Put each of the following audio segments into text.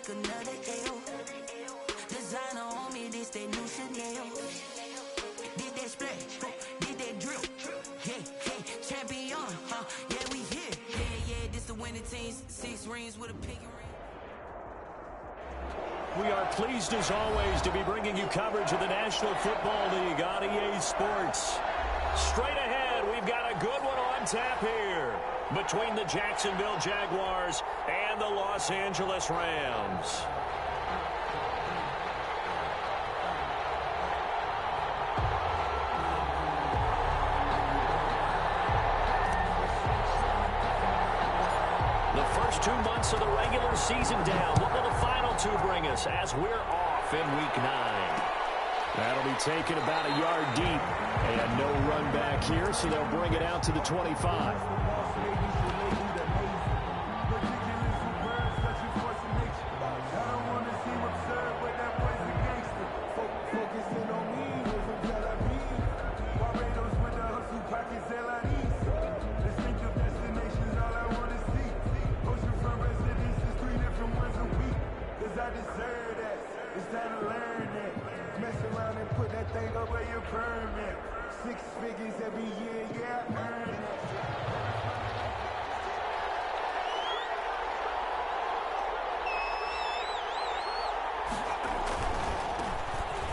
take another L. Designer on me, this that new Chanel. Did that splash, did that drill. Yeah, champion, yeah, we here. Yeah, this the winning team. 6 rings with a pinky ring. We are pleased as always to be bringing you coverage of the National Football League on EA Sports. Straight ahead, we've got a good one on tap here between the Jacksonville Jaguars and the Los Angeles Rams. The first 2 months of the regular season down. What will the final 2 bring us as we're off in Week 9? That'll be taken about a yard deep. And no run back here, so they'll bring it out to the 25.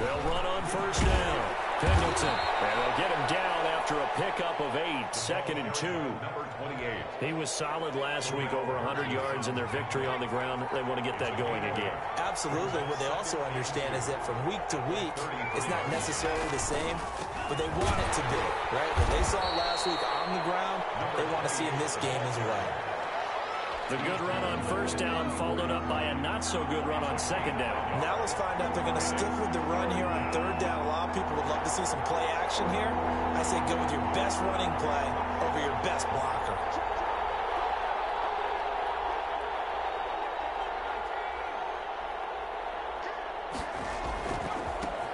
They'll run on first down. Pendleton. And they'll get him down after a pickup of 8. 2nd and 2. Number 28. He was solid last week, over 100 yards in their victory on the ground. They want to get that going again. Absolutely. What they also understand is that from week to week, it's not necessarily the same, but they want it to be, right? What they saw last week on the ground, they want to see in this game as well. The good run on first down followed up by a not-so-good run on second down. Now let's find out if they're going to stick with the run here on third down. A lot of people would love to see some play action here. I say go with your best running play over your best blocker.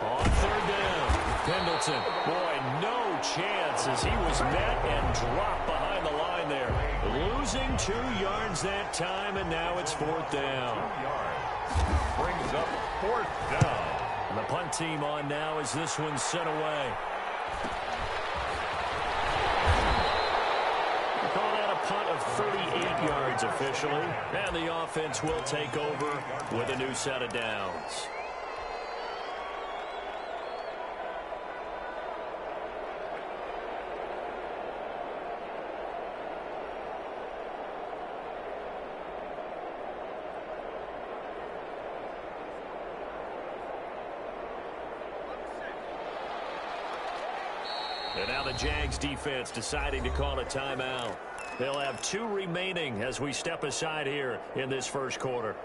On third down, Pendleton. Boy, no chance as he was met and dropped behind the line there. Losing 2 yards that time, and now it's 4th down. 2 yards. Brings up 4th down. And the punt team on now as this one's sent away. We call that a punt of 38 yards officially. And the offense will take over with a new set of downs. And now the Jags defense deciding to call a timeout. They'll have 2 remaining as we step aside here in this first quarter.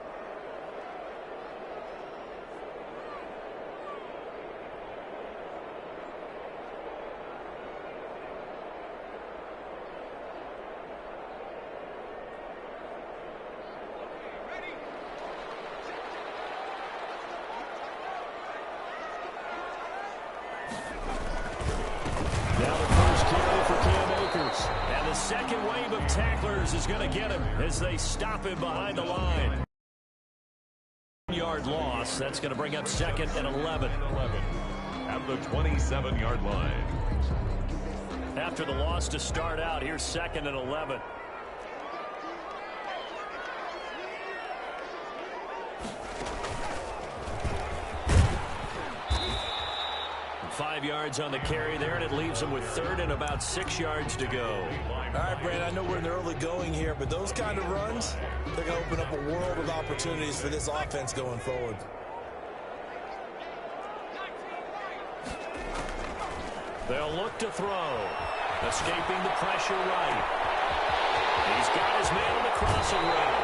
Second wave of tacklers is going to get him as they stop him behind the line. Yard loss. That's going to bring up 2nd and 11. At the 27-yard line. After the loss to start out, here's 2nd and 11. 5 yards on the carry there, and it leaves them with 3rd and about 6 yards to go. All right, Brandon, I know we're in the early going here, but those kind of runs, they're going to open up a world of opportunities for this offense going forward. They'll look to throw. Escaping the pressure right. He's got his man on the crossing route.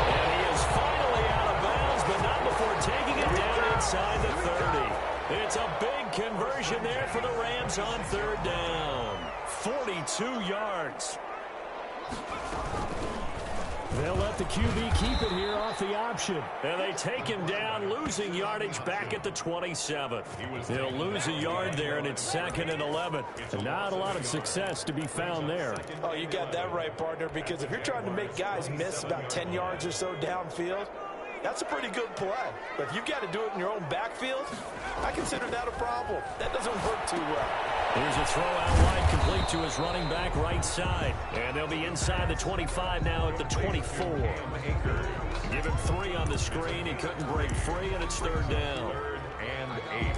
And he is finally out of bounds, but not before taking it down inside the 30. It's a big conversion there for the Rams on 3rd down. 42 yards. They'll let the QB keep it here off the option. And they take him down, losing yardage back at the 27. They'll lose a yard there, and it's 2nd and 11. And not a lot of success to be found there. Oh, you got that right, partner, because if you're trying to make guys miss about 10 yards or so downfield, That's a pretty good play. But if you've got to do it in your own backfield, I consider that a problem. That doesn't work too well. Here's a throw out wide, complete to his running back right side. And they'll be inside the 25 now at the 24. Give him 3 on the screen. He couldn't break free, and it's 3rd down. 3rd and 8.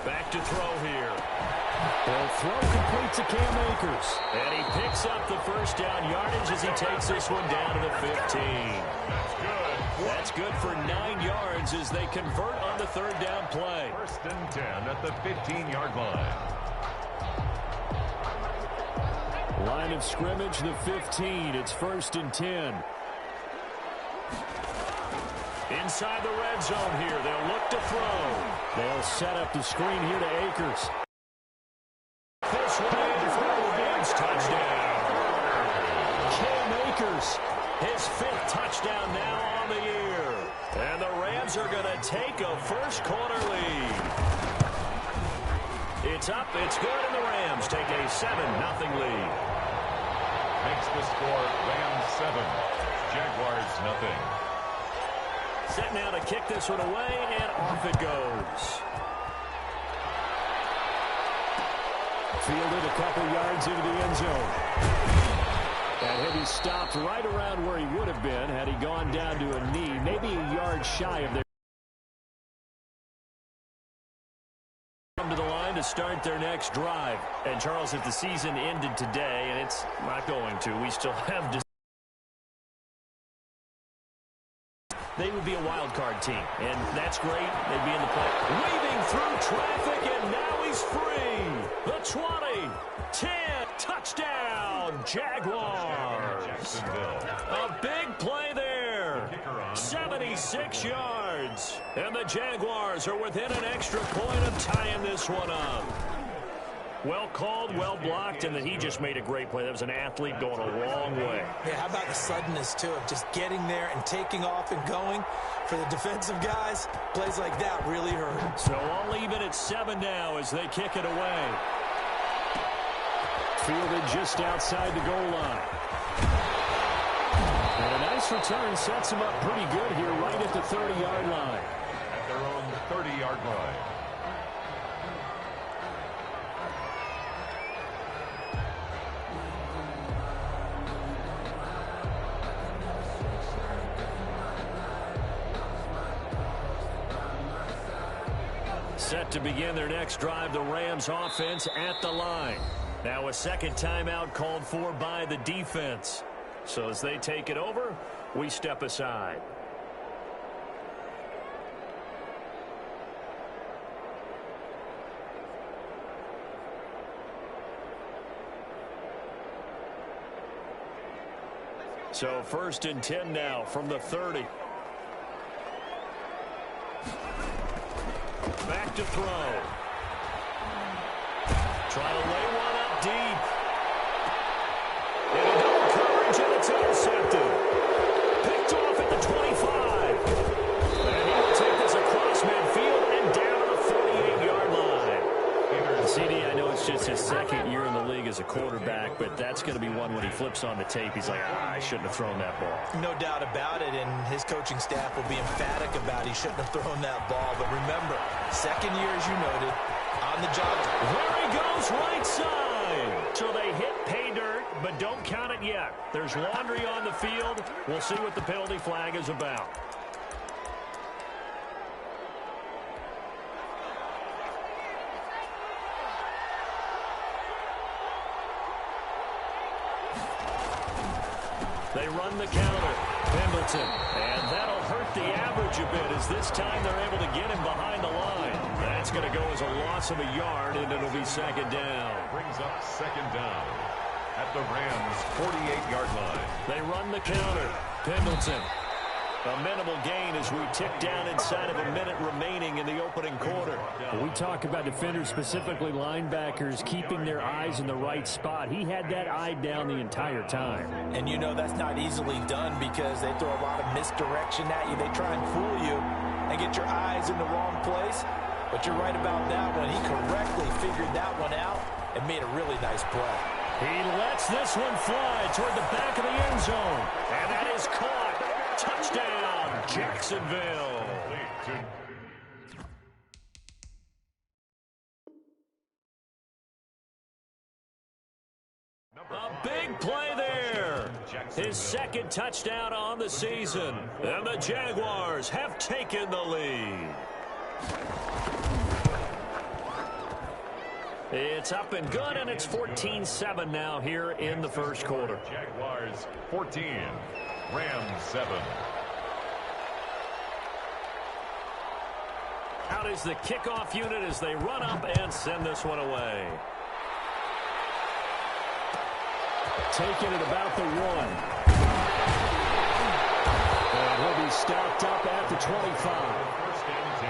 Back to throw here. They'll throw complete to Cam Akers. And he picks up the first down yardage as he takes this one down to the 15. That's good. That's good for 9 yards as they convert on the 3rd down play. 1st and 10 at the 15-yard line. Line of scrimmage, the 15. It's 1st and 10. Inside the red zone here. They'll look to throw. They'll set up the screen here to Akers. This one in for the Rams touchdown. Cam Akers, his 5th touchdown now on the year. And the Rams are going to take a first-quarter lead. It's up, it's good, and the Rams take a 7-0 lead. Makes the score Rams 7, Jaguars 0. Set now to kick this one away, and off it goes. Fielded a couple yards into the end zone. And he'll be stopped right around where he would have been had he gone down to a knee, maybe a yard shy of their. Come to the line to start their next drive. And Charles, if the season ended today, and it's not going to, we still have to. They would be a wild card team, and that's great. They'd be in the play. Weaving through traffic, and now he's free. The 20, 10, touchdown, Jaguars. A big play there. 76 yards. And the Jaguars are within an extra point of tying this one up. Well called, well blocked, and then he just made a great play. That was an athlete going a long way. Yeah, how about the suddenness, too, of just getting there and taking off and going? For the defensive guys, plays like that really hurt. So all even at 7 now as they kick it away. Fielded just outside the goal line. And a nice return sets him up pretty good here right at the 30-yard line. At their own 30-yard line. Set to begin their next drive, the Rams offense at the line. Now a second timeout called for by the defense. So as they take it over, we step aside. So 1st and 10 now from the 30. Back to throw. Trying to lay one up deep. And a double coverage, and it's intercepted. Picked off at the 25. And he will take this across midfield and down to the 48-yard line. CD, I know it's just his 2nd year in the league as a quarterback, but that's going to be one when he flips on the tape. He's like, I shouldn't have thrown that ball. No doubt about it, and his coaching staff will be emphatic about he shouldn't have thrown that ball. But remember, 2nd year, as you noted, on the job. There he goes, right side. So they hit pay dirt, but don't count it yet. There's laundry on the field. We'll see what the penalty flag is about. They run the counter. Pendleton. And that'll hurt the average a bit as this time they're able to get him behind the line. That's going to go as a loss of a yard, and it'll be 2nd down. Brings up 2nd down at the Rams' 48-yard line. They run the counter. Pendleton. A minimal gain as we tick down inside of a minute remaining in the opening quarter. We talk about defenders, specifically linebackers, keeping their eyes in the right spot. He had that eye down the entire time. And you know that's not easily done because they throw a lot of misdirection at you. They try and fool you and get your eyes in the wrong place. But you're right about that one. He correctly figured that one out and made a really nice play. He lets this one fly toward the back of the end zone. And that is caught. Touchdown, Jacksonville. A big play there. His second touchdown on the season. And the Jaguars have taken the lead. It's up and good, and it's 14-7 now here in the first quarter. Jaguars 14, Rams 7. Out is the kickoff unit as they run up and send this one away. Taking it about the 1. And he'll be stopped up at the 25. First and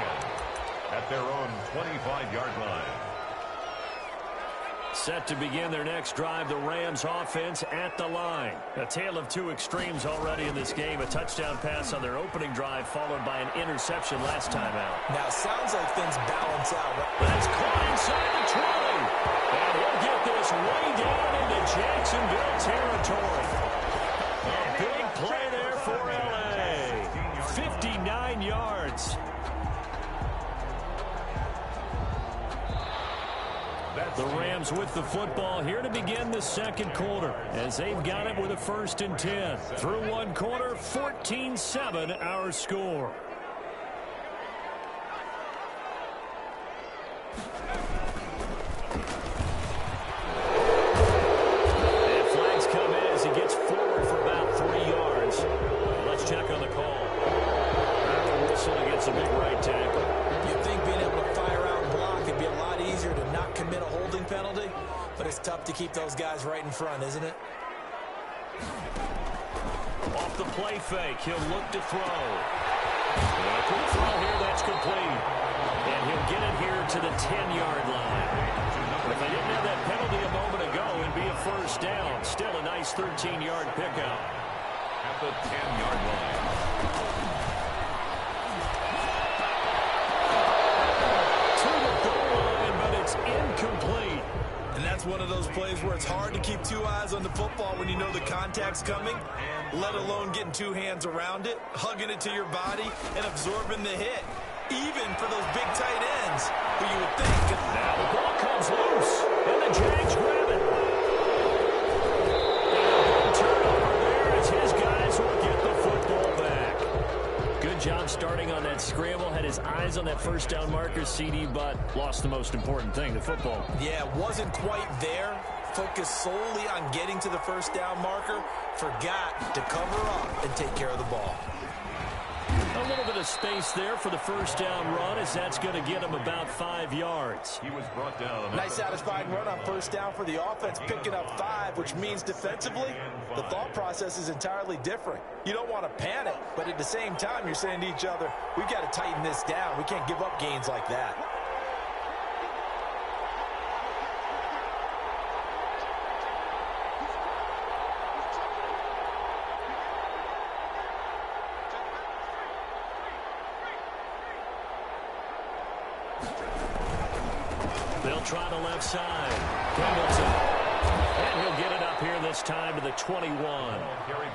10 at their own 25-yard line. Set to begin their next drive, the Rams offense at the line. A tale of two extremes already in this game. A touchdown pass on their opening drive followed by an interception last time out. Now, it sounds like things balance out. That's caught inside the 20. And he'll get this way down into Jacksonville territory. A big play there for L.A. 59 yards. The Rams with the football here to begin the second quarter as they've got it with a 1st and 10. Through one quarter, 14-7 our score. And flags come in as he gets forward for about 3 yards. Let's check on the call. And a whistle against a big right tackle. You'd think being able to fire out and block would be a lot easier to not commit a holding penalty, but it's tough to keep those guys right in front, isn't it? Off the play fake, he'll look to throw. And a quick throw here, that's complete. And he'll get it here to the 10-yard line. If they didn't have that penalty a moment ago, it'd be a first down. Still a nice 13-yard pickup. At the 10-yard line. Incomplete. And that's one of those plays where it's hard to keep two eyes on the football when you know the contact's coming, let alone getting two hands around it, hugging it to your body, and absorbing the hit, even for those big tight ends who you would think. Now the ball comes loose, and the Jags grab it. And a big turnover there as his guys will get the football back. Good job starting on that scramble. Had his eyes on that first down marker, CD, but lost the most important thing, the football. Yeah, wasn't quite there. Focused solely on getting to the first down marker. Forgot to cover up and take care of the ball. A little bit of space there for the first down run as that's going to get him about 5 yards. He was brought down. Nice satisfying run on first down for the offense, picking up 5, which means defensively, the thought process is entirely different. You don't want to panic, but at the same time, you're saying to each other, we've got to tighten this down. We can't give up gains like that. They'll try the left side. Pendleton. And he'll get it up here this time to the 21.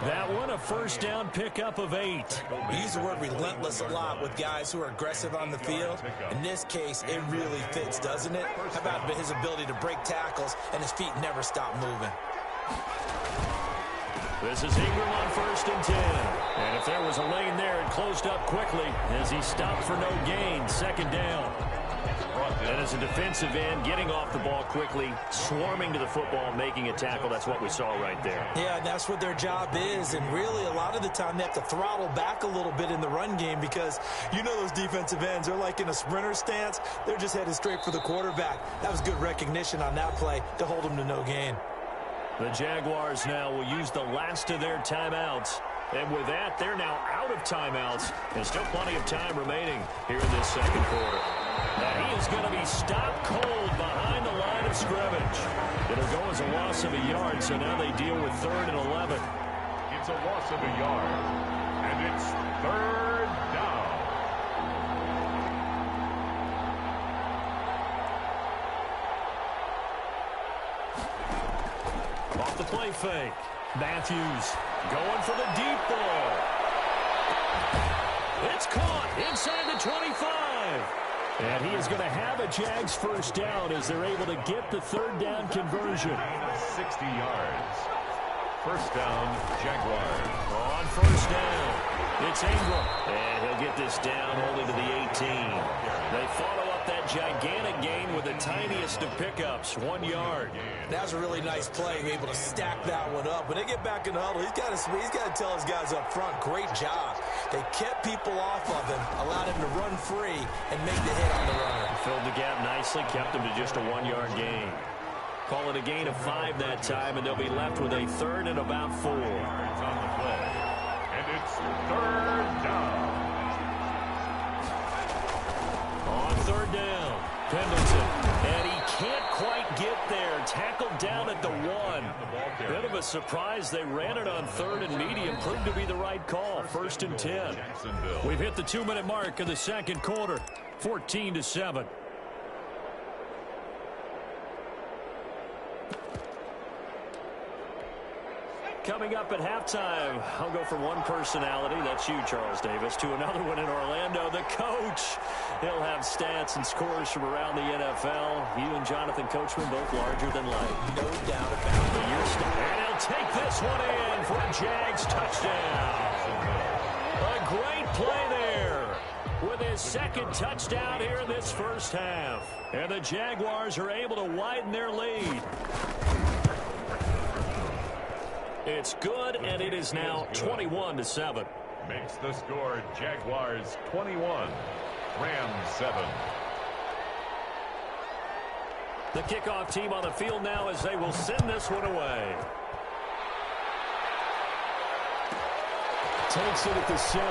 That one, a first down pickup of 8. We use the word relentless a lot with guys who are aggressive on the field. In this case, it really fits, doesn't it? How about his ability to break tackles and his feet never stop moving? This is Ingram on 1st and 10. And if there was a lane there, it closed up quickly as he stopped for no gain. 2nd down. And as a defensive end, getting off the ball quickly, swarming to the football, making a tackle. That's what we saw right there. Yeah, that's what their job is. And really, a lot of the time, they have to throttle back a little bit in the run game because you know those defensive ends, they're like in a sprinter stance. They're just headed straight for the quarterback. That was good recognition on that play to hold them to no gain. The Jaguars now will use the last of their timeouts And with that, they're now out of timeouts. And still plenty of time remaining here in this second quarter. Now he is going to be stopped cold behind the line of scrimmage. It'll go as a loss of a yard, so now they deal with 3rd and 11. It's a loss of a yard, and it's 3rd down. Off the play fake. Matthews going for the deep ball. It's caught inside the 25. And he is going to have a Jags first down as they're able to get the 3rd down conversion. 60 yards. First down, Jaguars. On first down, it's Ingram. And he'll get this down only to the 18. They follow up that gigantic gain with the tiniest of pickups, 1 yard. That's a really nice play, able to stack that one up. When they get back in the huddle, he's got to tell his guys up front, great job. They kept people off of him, allowed him to run free, and make the hit on the runner. Filled the gap nicely, kept him to just a 1 yard gain. Call it a gain of 5 that time, and they'll be left with a 3rd and about 4. Yards on the play. And it's 3rd down. On 3rd down, Pendleton. And he can't quite get there. Tackled down at the 1. Bit of a surprise. They ran it on 3rd and medium. Proved to be the right call. 1st and 10. We've hit the 2-minute mark of the second quarter. 14-7. Coming up at halftime, I'll go from one personality, that's you, Charles Davis, to another one in Orlando, the coach. He'll have stats and scores from around the NFL. You and Jonathan Coachman both larger than life. No doubt about it. And he'll take this one in for a Jags touchdown. A great play there with his 2nd touchdown here in this first half. And the Jaguars are able to widen their lead. It's good, and it is now 21-7. Makes the score Jaguars 21, Rams 7. The kickoff team on the field now as they will send this one away. Takes it at the 7.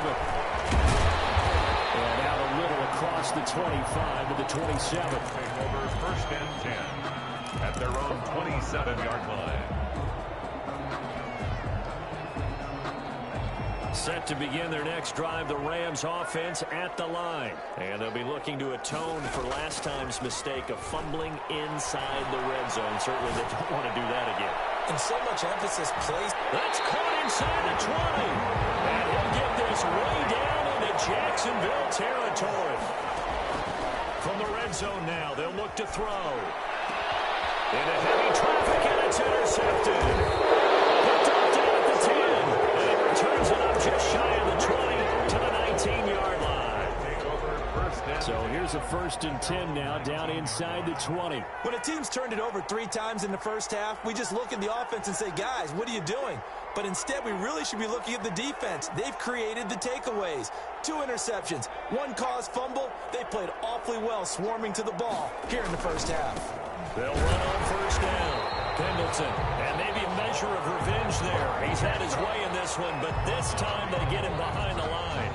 And out a little across the 25 to the 27. Take over 1st and 10 at their own 27-yard line. Set to begin their next drive, the Rams offense at the line. And they'll be looking to atone for last time's mistake of fumbling inside the red zone. Certainly they don't want to do that again. And so much emphasis placed. That's caught inside the 20. And he'll get this way down into Jacksonville territory. From the red zone now, they'll look to throw. Into heavy traffic, and it's intercepted. Picked up down at the 10. And he returns it up just shy of the 20 to the 19-yard line. So here's a 1st and 10 now, down inside the 20. When a team's turned it over 3 times in the first half, we just look at the offense and say, guys, what are you doing? But instead, we really should be looking at the defense. They've created the takeaways. 2 interceptions, 1 caused fumble. They played awfully well swarming to the ball here in the first half. They'll run on first down. Pendleton, and maybe a measure of revenge there. He's had his way in this one, but this time they get him behind the line.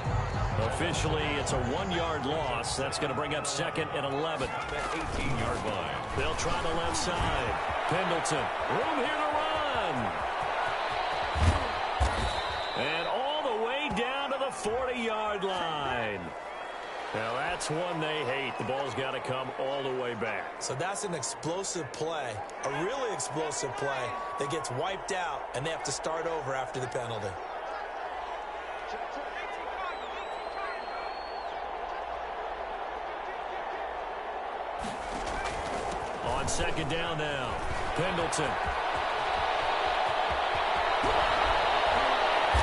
Officially, it's a 1-yard loss. That's going to bring up 2nd and 11. That 18-yard line. They'll try the left side. Pendleton, room here to run. And all the way down to the 40-yard line. Now, that's one they hate. The ball's got to come all the way back. So that's an explosive play, a really explosive play that gets wiped out, and they have to start over after the penalty. On 2nd down now, Pendleton.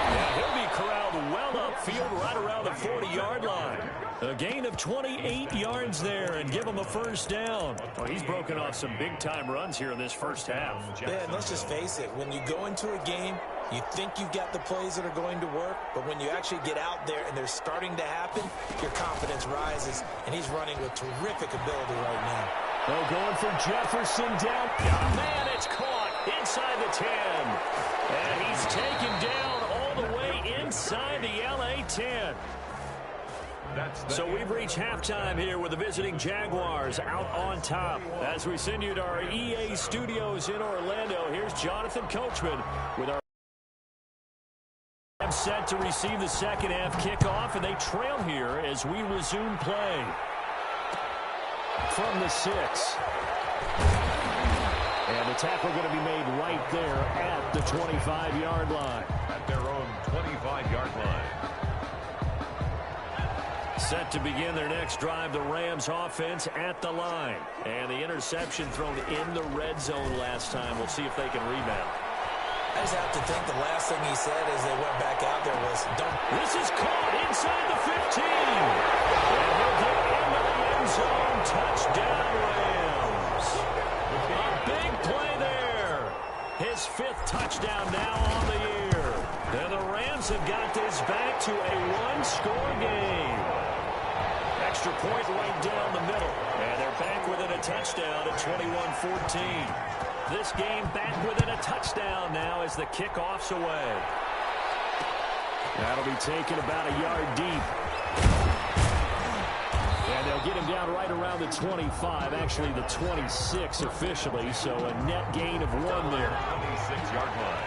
And he'll be corralled well upfield right around the 40-yard line. A gain of 28 yards there and give him a first down. Well, he's broken off some big-time runs here in this first half. Yeah, and let's just face it. When you go into a game, you think you've got the plays that are going to work, but when you actually get out there and they're starting to happen, your confidence rises, and he's running with terrific ability right now. Oh, going for Jefferson down. Oh, man, it's caught inside the 10. And he's taken down all the way inside the LA 10. So we've reached halftime here with the visiting Jaguars out on top. As we send you to our EA studios in Orlando, here's Jonathan Coachman with our set to receive the second half kickoff, and they trail here as we resume play. From the 6. And the tackle going to be made right there at the 25-yard line. At their own 25-yard line. Set to begin their next drive, the Rams offense at the line. And the interception thrown in the red zone last time. We'll see if they can rebound. I just have to think the last thing he said as they went back out there was, don't. This is caught inside the 15. And he'll get into the end zone. Touchdown, Rams. A big play there. His 5th touchdown now on the year. And the Rams have got this back to a one-score game. Extra point right down the middle. And they're back within a touchdown at 21-14. This game back within a touchdown now as the kickoff's away. That'll be taken about a yard deep. And they'll get him down right around the 25, actually the 26 officially, so a net gain of 1 there. 26-yard line.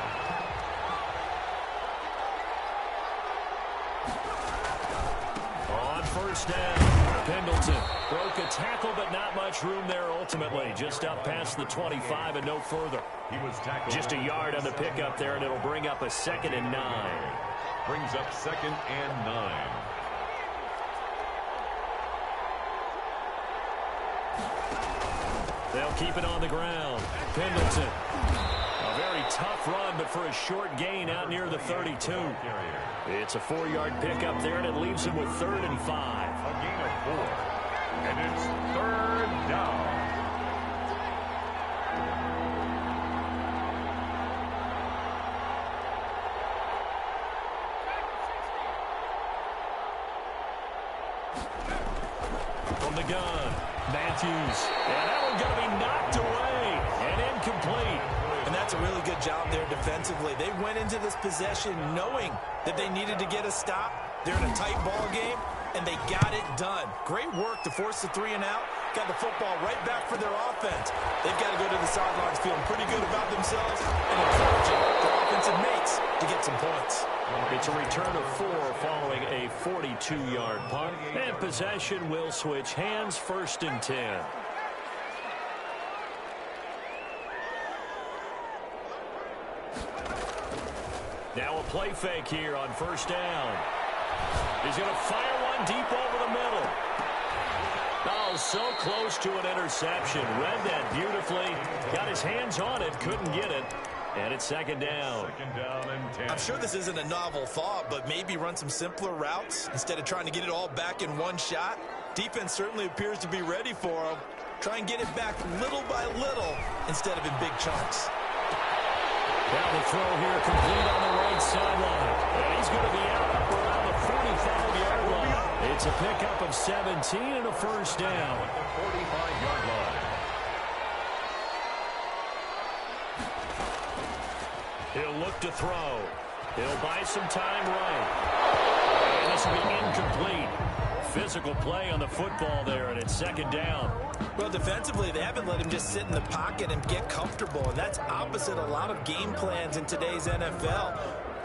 On first down, Pendleton broke a tackle, but not much room there ultimately. Just up past the 25 and no further. He was tackled. Just a yard on the pickup there, and it'll bring up a 2nd and 9. Brings up 2nd and 9. They'll keep it on the ground. Pendleton. A very tough run, but for a short gain out near the 32. It's a 4-yard pickup there, and it leaves him with 3rd and 5. A gain of 4. And it's 3rd down. From the gun, Matthews. And that one's going to be knocked away and incomplete. And that's a really good job there defensively. They went into this possession knowing that they needed to get a stop. They're in a tight ball game, and they got it done. Great work to force the 3 and out. Got the football right back for their offense. They've got to go to the sidelines feeling pretty good about themselves and encouraging their offensive mates to get some points. It's a return of 4 following a 42-yard punt. And possession will switch hands, 1st and 10. Now a play fake here on 1st down. He's going to fire one deep over the middle. Oh, so close to an interception. Read that beautifully. Got his hands on it, couldn't get it. And it's 2nd down. 2nd down and 10. I'm sure this isn't a novel thought, but maybe run some simpler routes instead of trying to get it all back in one shot. Defense certainly appears to be ready for him. Try and get it back little by little instead of in big chunks. Now the throw here complete on the right sideline. And he's going to be out up around the 45-yard line. It's a pickup of 17 and a 1st down. At the 45-yard line. He'll look to throw. He'll buy some time right. And this will be incomplete. Physical play on the football there, and it's 2nd down. Well, defensively, they haven't let him just sit in the pocket and get comfortable, and that's opposite a lot of game plans in today's NFL.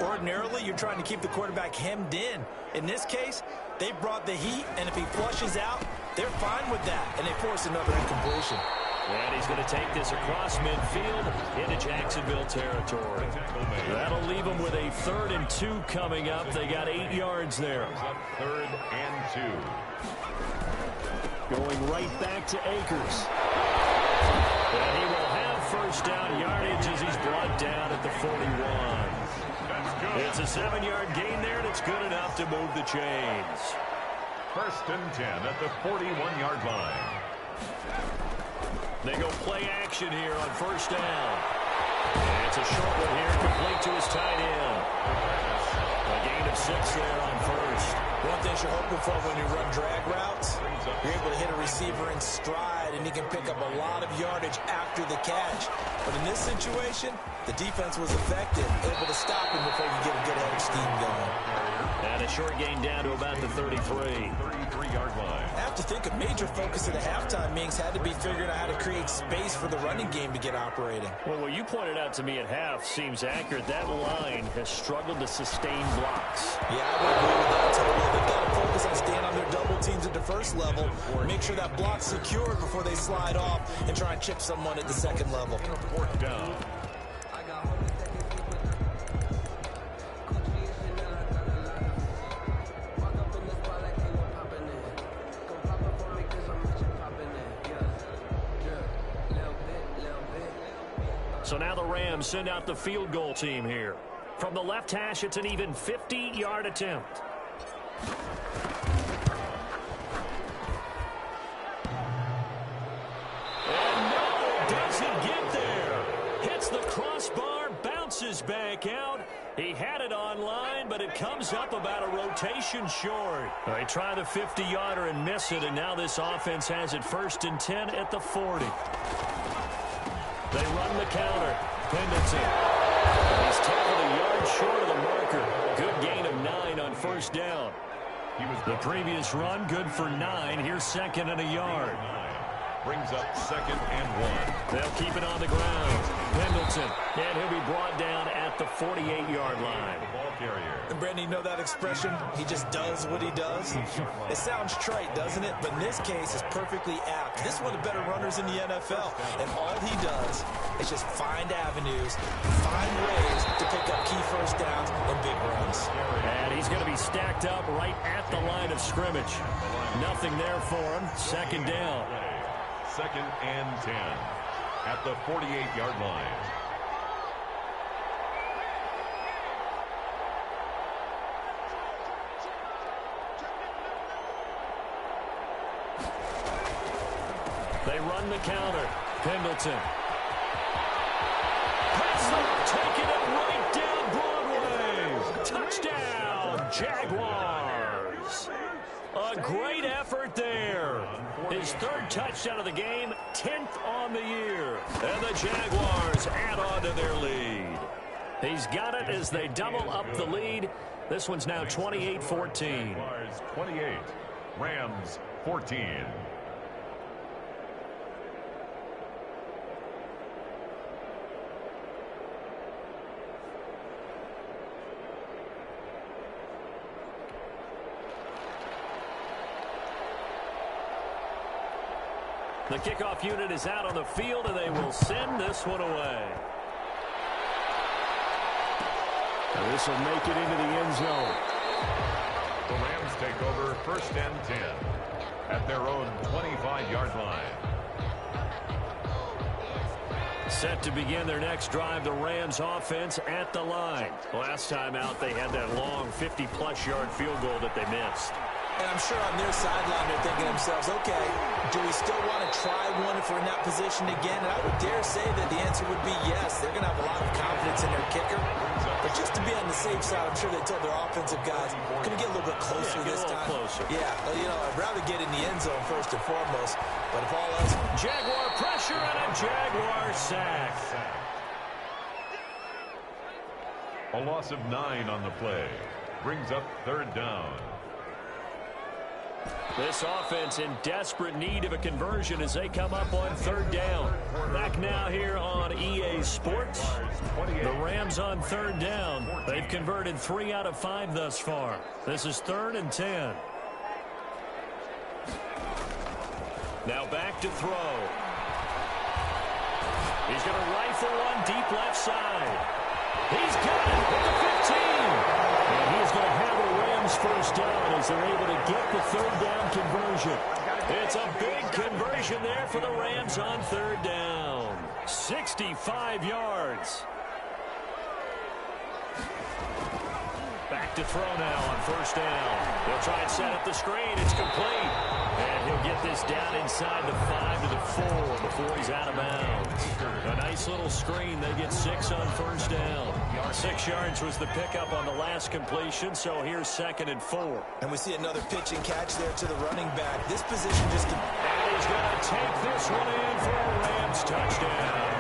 Ordinarily, you're trying to keep the quarterback hemmed in. In this case, they brought the heat, and if he flushes out, they're fine with that, and they force another incompletion. And he's going to take this across midfield into Jacksonville territory. That'll leave him with a 3rd and 2 coming up. They got 8 yards there. 3rd and 2. Going right back to Akers. And he will have 1st down yardage as he's brought down at the 41. It's a 7-yard gain there, and it's good enough to move the chains. 1st and 10 at the 41-yard line. They go play action here on 1st down. And it's a short one here, complete to his tight end. A gain of 6 there on 1st. One thing you're hoping for when you run drag routes, you're able to hit a receiver in stride, and he can pick up a lot of yardage after the catch. But in this situation, the defense was effective, able to stop him before you get a good head of steam going. That short gain down to about the 33. 33-yard line. I have to think a major focus of the halftime meetings had to be figuring out how to create space for the running game to get operating. Well, what you pointed out to me at half seems accurate. That line has struggled to sustain blocks. Yeah, I would agree with that totally. They've got to focus on staying on their double teams at the first level, make sure that block's secured before they slide off and try and chip someone at the second level. Fourth down. So now the Rams send out the field goal team here. From the left hash, it's an even 50-yard attempt. And no, doesn't get there. Hits the crossbar, bounces back out. He had it online, but it comes up about a rotation short. They try the 50-yarder and miss it, and now this offense has it 1st and 10 at the 40. They run the counter. Pendleton. He's tackled a yard short of the marker. Good gain of 9 on 1st down. The previous run, good for 9. Here's 2nd and a yard. Brings up 2nd and 1. They'll keep it on the ground. Pendleton. And he'll be brought down at the 48-yard line. The ball carrier. And Brandon, you know that expression? He just does what he does. It sounds trite, doesn't it? But in this case, it's perfectly apt. This is one of the better runners in the NFL. And all he does is just find avenues, find ways to pick up key 1st downs and big runs. And he's going to be stacked up right at the line of scrimmage. Nothing there for him. 2nd down. 2nd and 10 at the 48-yard line. They run the counter. Pendleton. Pass up, taking it right down Broadway. Touchdown, Jaguars. A great effort there. His 3rd touchdown of the game, 10th on the year. And the Jaguars add on to their lead. He's got it as they double up the lead. This one's now 28-14. 28, Rams 14. The kickoff unit is out on the field, and they will send this one away. And this will make it into the end zone. The Rams take over 1st and 10 at their own 25-yard line. Set to begin their next drive, the Rams offense at the line. Last time out, they had that long 50-plus yard field goal that they missed. And I'm sure on their sideline they're thinking to themselves, okay, do we still want to try one if we're in that position again? And I would dare say that the answer would be yes. They're going to have a lot of confidence in their kicker. But just to be on the safe side, I'm sure they told their offensive guys, going to get a little bit closer this time. Closer. Yeah, you know, I'd rather get in the end zone first and foremost. But if all else... Jaguar pressure and a Jaguar sack. A loss of 9 on the play. Brings up 3rd down. This offense in desperate need of a conversion as they come up on 3rd down. Back now here on EA Sports. The Rams on 3rd down. They've converted 3 out of 5 thus far. This is 3rd and 10. Now back to throw. He's going to rifle one deep left side. He's got it at the 15. And he's going to have a Rams 1st down as they're able to get the 3rd down conversion. It's a big conversion there for the Rams on 3rd down. 65 yards. Back to throw now on 1st down. They'll try and set up the screen. It's complete. And he'll get this down inside the 5 to the 4 before he's out of bounds. A nice little screen. They get 6 on 1st down. 6 yards was the pickup on the last completion, so here's 2nd and 4. And we see another pitch and catch there to the running back. This position just... And he's going to take this one in for a Rams touchdown.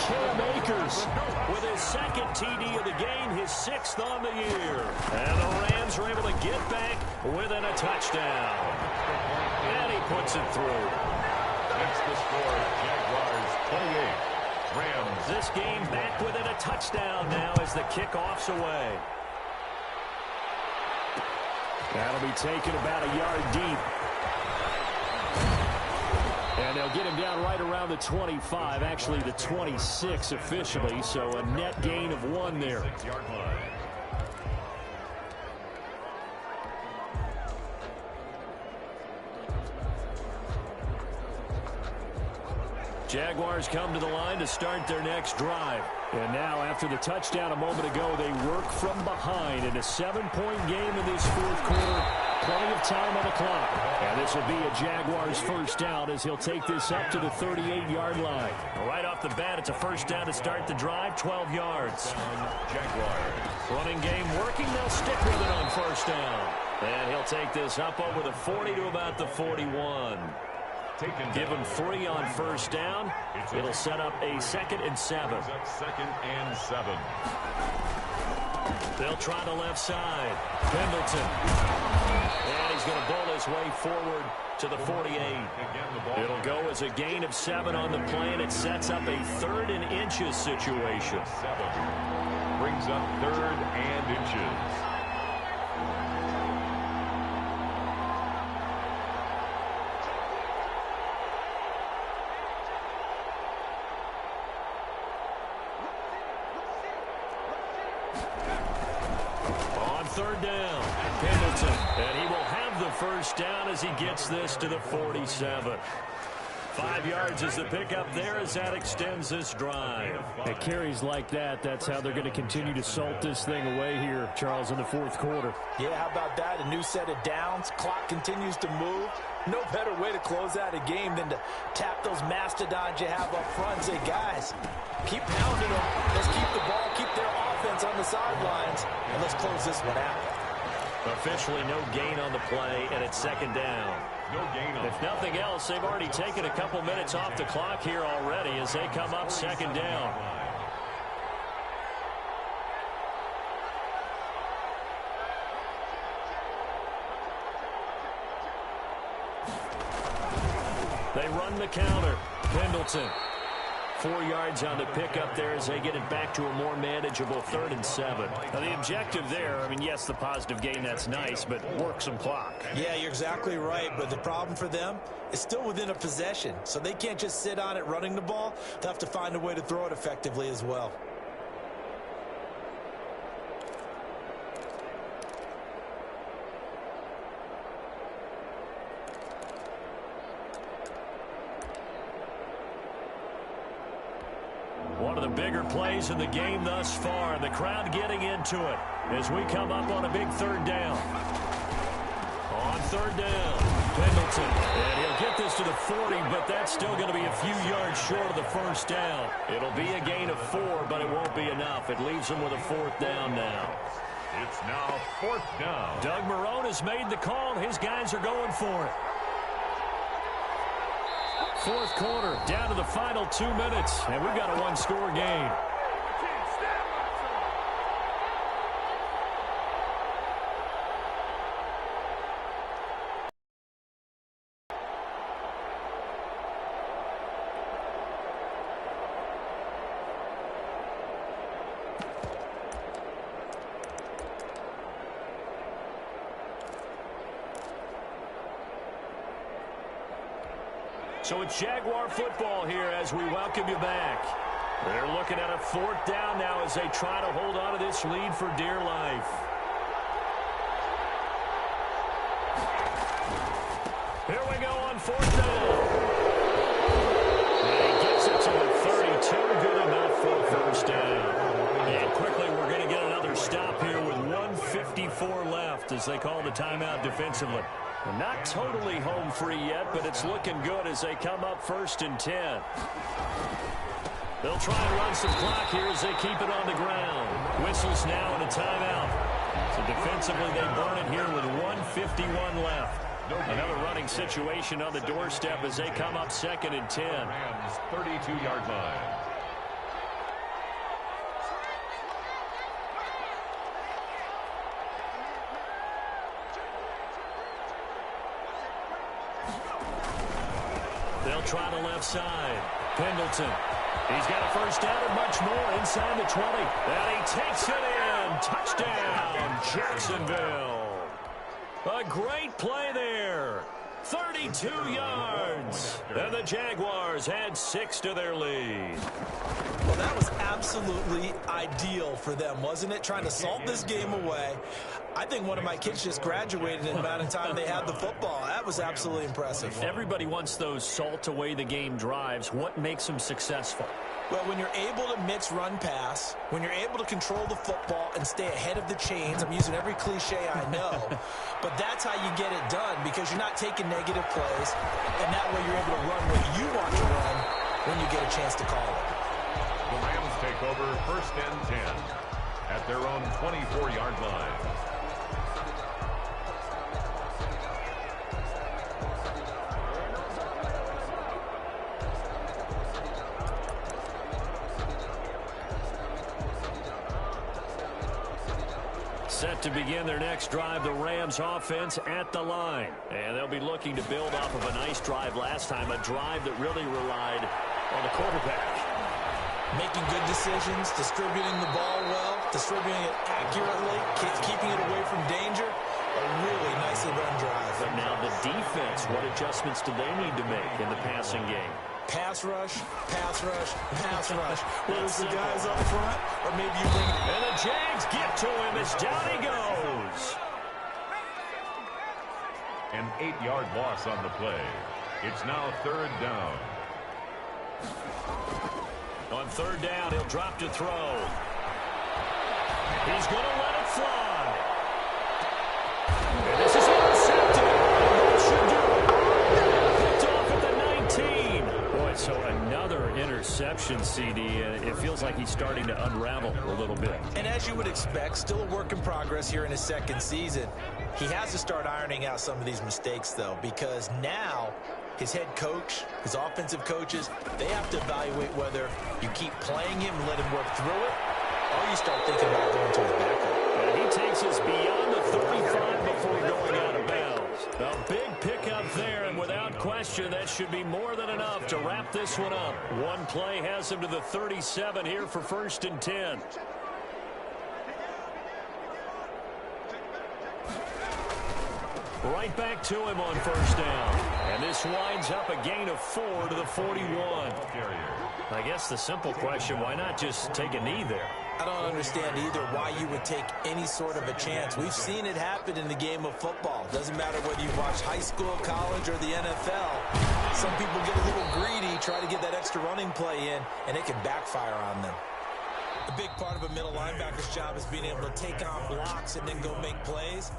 Cam Akers with his 2nd TD of the game, his 6th on the year. And the Rams are able to get back within a touchdown. And he puts it through. It's the score. Jaguars 28. Rams. This game back within a touchdown now as the kickoff's away. That'll be taken about a yard deep. And they'll get him down right around the 25, actually the 26 officially, so a net gain of 1 there. 6-yard line. Jaguars come to the line to start their next drive. And now, after the touchdown a moment ago, they work from behind in a 7-point game in this fourth quarter. Plenty of time on the clock. And this will be a Jaguars first down as he'll take this up to the 38-yard line. Right off the bat, it's a first down to start the drive, 12 yards. Jaguars. Running game working. They'll stick with it on first down. And he'll take this up over the 40 to about the 41. Give him 3 on first down. It'll set up a 2nd and 7. 2nd and 7. They'll try the left side. Pendleton. And he's going to bowl his way forward to the 48. It'll go as a gain of 7 on the play, and it sets up a 3rd and inches situation. 7. Brings up 3rd and inches. Third down, Pendleton, and he will have the first down as he gets this to the 47. 5 yards is the pickup there as that extends this drive. At carries like that, that's how they're going to continue to salt this thing away here, Charles, in the fourth quarter. Yeah, how about that? A new set of downs. Clock continues to move. No better way to close out a game than to tap those mastodons you have up front and say, guys, keep pounding them. Let's keep the ball, keep their offense on the sidelines, and let's close this one out. Officially no gain on the play, and it's 2nd down. No gain on. If nothing else, they've already taken a couple minutes off the clock here already as they come up 2nd down. They run the counter. Pendleton. 4 yards on the pickup there as they get it back to a more manageable 3rd and 7. Now, the objective there, I mean, yes, the positive gain, that's nice, but work some clock. Yeah, you're exactly right, but the problem for them is still within a possession, so they can't just sit on it running the ball. They'll have to find a way to throw it effectively as well. One of the bigger plays in the game thus far. The crowd getting into it as we come up on a big 3rd down. On 3rd down, Pendleton. And he'll get this to the 40, but that's still going to be a few yards short of the first down. It'll be a gain of 4, but it won't be enough. It leaves them with a 4th down now. It's now 4th down. Doug Marrone has made the call. His guys are going for it. Fourth quarter, down to the final 2 minutes, and we've got a 1-score game. So it's Jaguar football here as we welcome you back. They're looking at a 4th down now as they try to hold on to this lead for dear life. Here we go on 4th down. And he gets it to the 32. Good enough for first down. And quickly we're going to get another stop here with 1:54 left as they call the timeout defensively. Not totally home free yet, but it's looking good as they come up 1st and 10. They'll try and run some clock here as they keep it on the ground. Whistles now and a timeout. So defensively they burn it here with 1:51 left. Another running situation on the doorstep as they come up 2nd and 10. Rams 32-yard line. They'll try the left side. Pendleton. He's got a first down and much more inside the 20. And he takes it in. Touchdown, Jacksonville. A great play there. 32 yards. And the Jaguars add 6 to their lead. Well, that was absolutely ideal for them, wasn't it? Trying to salt this game away. I think one of my kids just graduated in the amount of time they had the football. That was absolutely impressive. Everybody wants those salt-away-the-game drives. What makes them successful? Well, when you're able to mix run pass, when you're able to control the football and stay ahead of the chains, I'm using every cliche I know, but that's how you get it done because you're not taking negative plays, and that way you're able to run what you want to run when you get a chance to call it. The Rams take over 1st and 10 at their own 24-yard line. Set to begin their next drive, the Rams offense at the line. And they'll be looking to build off of a nice drive last time, a drive that really relied on the quarterback. Making good decisions, distributing the ball well, distributing it accurately, keeping it away from danger. A really nicely run drive. But now the defense, what adjustments do they need to make in the passing game? Pass rush, pass rush, pass rush. Whether it's the guys up front or maybe you bring it. And the Jags get to him as down he goes. An 8-yard loss on the play. It's now 3rd down. On 3rd down, he'll drop to throw. He's going to let it fly. And this is intercepted. That should do it. Picked off at the 19. Boy, so another interception, CD, and it feels like he's starting to unravel a little bit. And as you would expect, still a work in progress here in his 2nd season. He has to start ironing out some of these mistakes, though, because now his head coach, his offensive coaches, they have to evaluate whether you keep playing him and let him work through it, or you start thinking about going to his backup. And he takes us beyond the 35 before going out of bounds. A big pickup there, and without question, that should be more than enough to wrap this one up. One play has him to the 37 here for 1st and 10. Right back to him on 1st down. And this winds up a gain of 4 to the 41. I guess the simple question, why not just take a knee there? I don't understand either why you would take any sort of a chance. We've seen it happen in the game of football. Doesn't matter whether you watch high school, college, or the NFL. Some people get a little greedy, try to get that extra running play in, and it can backfire on them. A big part of a middle linebacker's job is being able to take on blocks and then go make plays.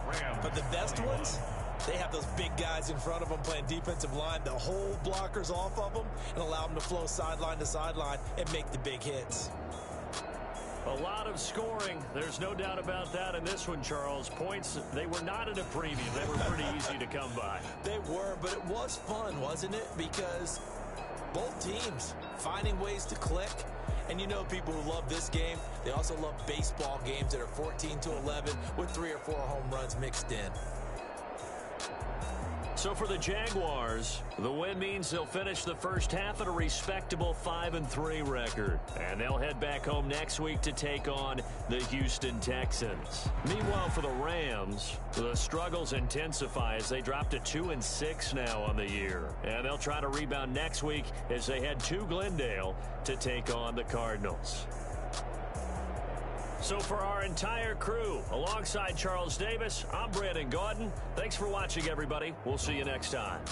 But the best ones, they have those big guys in front of them playing defensive line. The whole blockers off of them and allow them to flow sideline to sideline and make the big hits. A lot of scoring. There's no doubt about that in this one, Charles. Points, they were not in a premium. They were pretty easy to come by. They were, but it was fun, wasn't it? Because both teams finding ways to click. And you know people who love this game, they also love baseball games that are 14-11 with 3 or 4 home runs mixed in. So for the Jaguars, the win means they'll finish the first half at a respectable 5-3 record. And they'll head back home next week to take on the Houston Texans. Meanwhile, for the Rams, the struggles intensify as they drop to 2-6 now on the year. And they'll try to rebound next week as they head to Glendale to take on the Cardinals. So for our entire crew, alongside Charles Davis, I'm Brandon Gaudin. Thanks for watching, everybody. We'll see you next time.